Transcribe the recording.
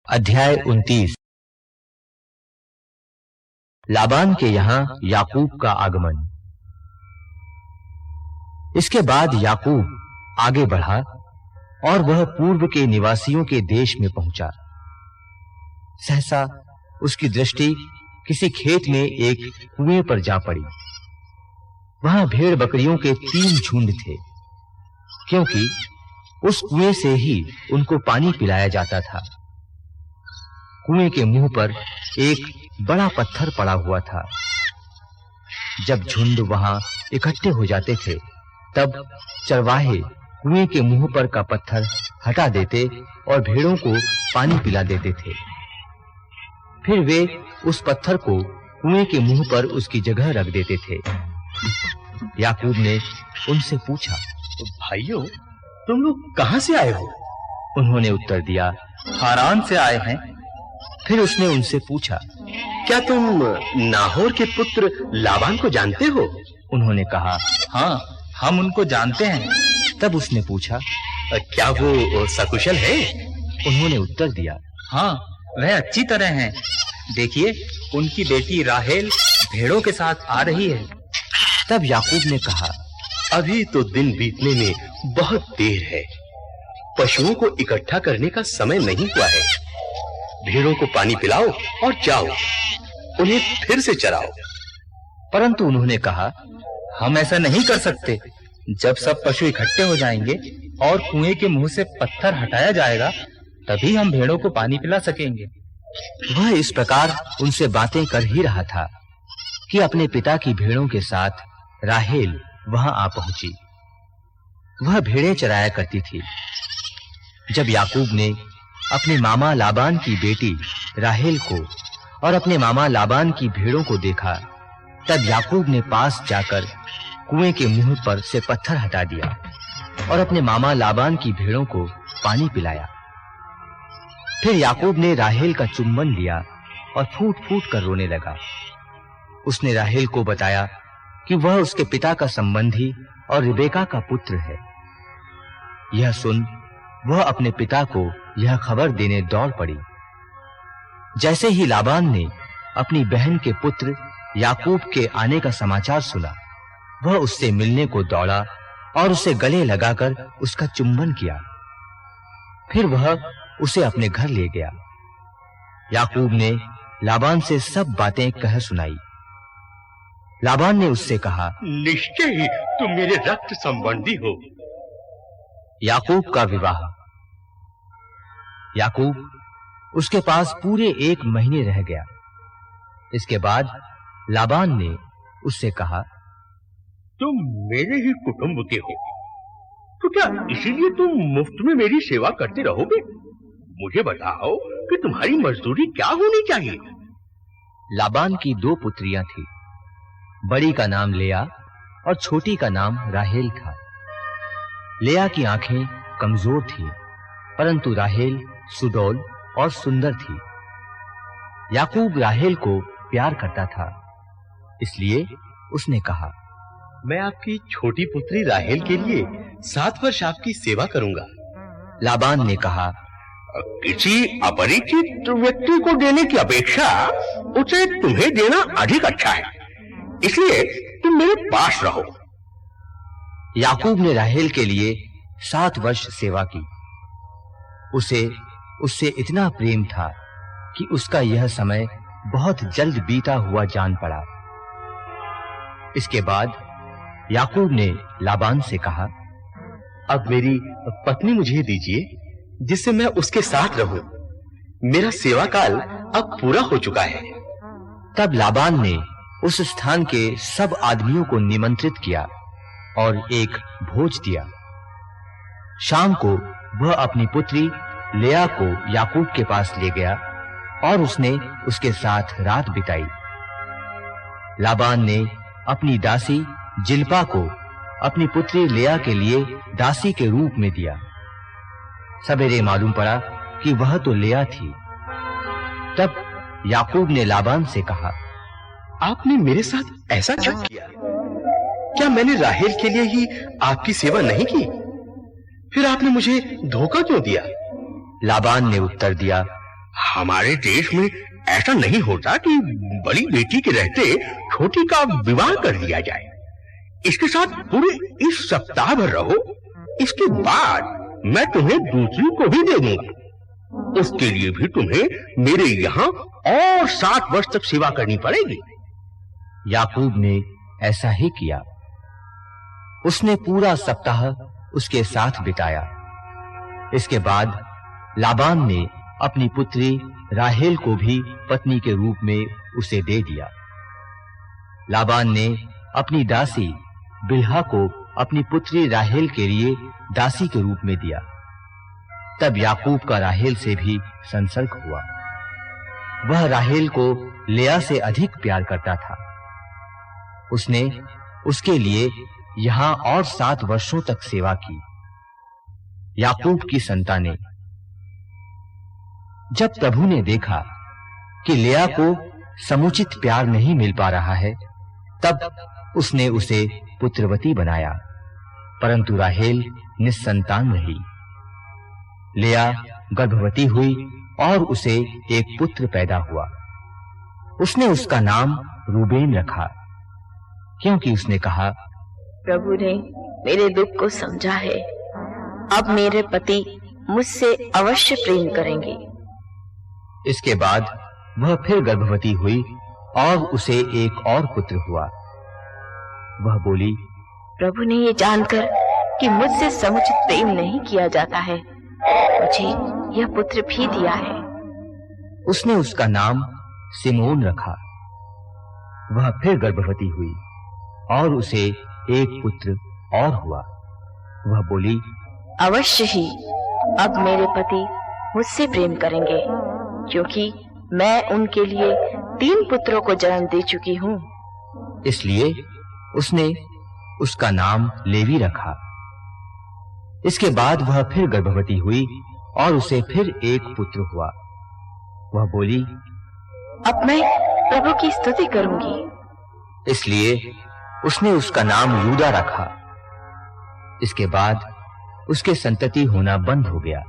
अध्याय 29। लाबान के यहां याकूब का आगमन। इसके बाद याकूब आगे बढ़ा और वह पूर्व के निवासियों के देश में पहुंचा। सहसा उसकी दृष्टि किसी खेत में एक कुएं पर जा पड़ी। वहां भेड़ बकरियों के 3 झुंड थे, क्योंकि उस कुएं से ही उनको पानी पिलाया जाता था। कुएं के मुंह पर एक बड़ा पत्थर पड़ा हुआ था। जब झुंड वहां इकट्ठे हो जाते थे, तब चरवाहे कुएं के मुंह पर का पत्थर हटा देते और भेड़ों को पानी पिला देते थे। फिर वे उस पत्थर को कुएं के मुंह पर उसकी जगह रख देते थे। याकूब ने उनसे पूछा, भाइयों, तुम लोग कहां से आए हो? उन्होंने उत्तर दिया, हारान से आए हैं। फिर उसने उनसे पूछा, क्या तुम नाहोर के पुत्र लाबान को जानते हो? उन्होंने कहा, हाँ, हम उनको जानते हैं। तब उसने पूछा, क्या वो सकुशल है? उन्होंने उत्तर दिया, हाँ, वह अच्छी तरह हैं। देखिए, उनकी बेटी राहेल भेड़ों के साथ आ रही है। तब याकूब ने कहा, अभी तो दिन बीतने में बहुत देर है। पशुओं को इकट्ठा करने का समय नहीं हुआ है। भेड़ों को पानी पिलाओ और जाओ, उन्हें फिर से चराओ। परंतु उन्होंने कहा, हम ऐसा नहीं कर सकते। जब सब पशु इकट्ठे हो जाएंगे और कुएं के मुंह से पत्थर हटाया जाएगा, तभी हम भेड़ों को पानी पिला सकेंगे। वह इस प्रकार उनसे बातें कर ही रहा था कि अपने पिता की भेड़ों के साथ राहेल वहां आ पहुंची। वह भेड़ें चराया करती थी। जब याकूब ने अपने मामा लाबान की बेटी राहेल को और अपने मामा लाबान की भेड़ों को देखा, तब याकूब ने पास जाकर कुएं के मुंह पर से पत्थर हटा दिया और अपने मामा लाबान की भेड़ों को पानी पिलाया। फिर याकूब ने राहेल का चुम्बन लिया और फूट-फूट कर रोने लगा। उसने राहेल को बताया कि वह उसके पिता का संबंधी और रिबेका का पुत्र है। यह सुन वह अपने पिता को यह खबर देने दौड़ पड़ी। जैसे ही लाबान ने अपनी बहन के पुत्र याकूब के आने का समाचार सुना, वह उससे मिलने को दौड़ा और उसे गले लगाकर उसका चुम्बन किया। फिर वह उसे अपने घर ले गया। याकूब ने लाबान से सब बातें कह सुनाई। लाबान ने उससे कहा, निश्चय ही तुम मेरे रक्त संबंधी हो। याकूब का विवाह। याकूब उसके पास पूरे 1 महीने रह गया। इसके बाद लाबान ने उससे कहा, तुम मेरे ही कुटुंब के हो, तो क्या इसीलिए तुम मुफ्त में मेरी सेवा करते रहोगे? मुझे बताओ कि तुम्हारी मजदूरी क्या होनी चाहिए? लाबान की 2 पुत्रियां थीं। बड़ी का नाम लेया और छोटी का नाम राहेल था। लेया की आंखें कमजोर थीं, परंतु राहेल सुडौल और सुंदर थी। याकूब राहेल को प्यार करता था, इसलिए उसने कहा, मैं आपकी छोटी पुत्री राहेल के लिए 7 वर्ष आपकी सेवा करूंगा। लाबान ने कहा, किसी अपरिचित व्यक्ति को देने की अपेक्षा उसे तुम्हें देना अधिक अच्छा है, इसलिए तुम मेरे पास रहो। याकूब ने राहेल के लिए 7 वर्ष सेवा की। उसे उससे इतना प्रेम था कि उसका यह समय बहुत जल्द बीता हुआ जान पड़ा। इसके बाद याकूब ने लाबान से कहा, अब मेरी पत्नी मुझे दीजिए, जिससे मैं उसके साथ रहूं। मेरा सेवा काल अब पूरा हो चुका है। तब लाबान ने उस स्थान के सब आदमियों को निमंत्रित किया और एक भोज दिया। शाम को वह अपनी पुत्री लेया को याकूब के पास ले गया और उसने उसके साथ रात बिताई। लाबान ने अपनी दासी जिल्पा को अपनी पुत्री लेया के लिए दासी के रूप में दिया। सवेरे मालूम पड़ा कि वह तो लेया थी। तब याकूब ने लाबान से कहा, आपने मेरे साथ ऐसा क्यों किया? क्या मैंने राहेल के लिए ही आपकी सेवा नहीं की? फिर आपने मुझे धोखा क्यों दिया? लाबान ने उत्तर दिया, हमारे देश में ऐसा नहीं होता कि बड़ी बेटी के रहते छोटी का विवाह कर दिया जाए। इसके साथ पूरे इस सप्ताह भर रहो, इसके बाद मैं तुम्हें दूसरी को भी दे दूंगा। उसके लिए भी तुम्हें मेरे यहाँ और 7 वर्ष तक सेवा करनी पड़ेगी। याकूब ने ऐसा ही किया। उसने पूरा सप्ताह उसके साथ बिताया। इसके बाद लाबान ने अपनी पुत्री राहेल को भी पत्नी के रूप में उसे दे दिया। लाबान ने अपनी दासी बिल्हा को अपनी पुत्री राहेल के लिए दासी के रूप में दिया। तब याकूब का राहेल से भी संसर्ग हुआ। वह राहेल को लेआ से अधिक प्यार करता था। उसने उसके लिए यहां और 7 वर्षों तक सेवा की। याकूब की संतानें। जब प्रभु ने देखा कि लेआ को समुचित प्यार नहीं मिल पा रहा है, तब उसने उसे पुत्रवती बनाया, परंतु राहेल निस्संतान रही। लेआ गर्भवती हुई और उसे एक पुत्र पैदा हुआ। उसने उसका नाम रूबेन रखा, क्योंकि उसने कहा, प्रभु ने मेरे दुख को समझा है। अब मेरे पति मुझसे अवश्य प्रेम करेंगे। इसके बाद वह फिर गर्भवती हुई और उसे एक और पुत्र हुआ। वह बोली, प्रभु ने ये जानकर कि मुझसे समुचित प्रेम नहीं किया जाता है, मुझे यह पुत्र भी दिया है। उसने उसका नाम सिमोन रखा। वह फिर गर्भवती हुई और उसे एक पुत्र और हुआ। वह बोली, अवश्य ही अब मेरे पति मुझसे प्रेम करेंगे, क्योंकि मैं उनके लिए 3 पुत्रों को जन्म दे चुकी हूँ। इसलिए उसने उसका नाम लेवी रखा। इसके बाद वह फिर गर्भवती हुई और उसे फिर एक पुत्र हुआ। वह बोली, अब मैं प्रभु की स्तुति करूंगी। इसलिए उसने उसका नाम यूदा रखा। इसके बाद उसके संतति होना बंद हो गया।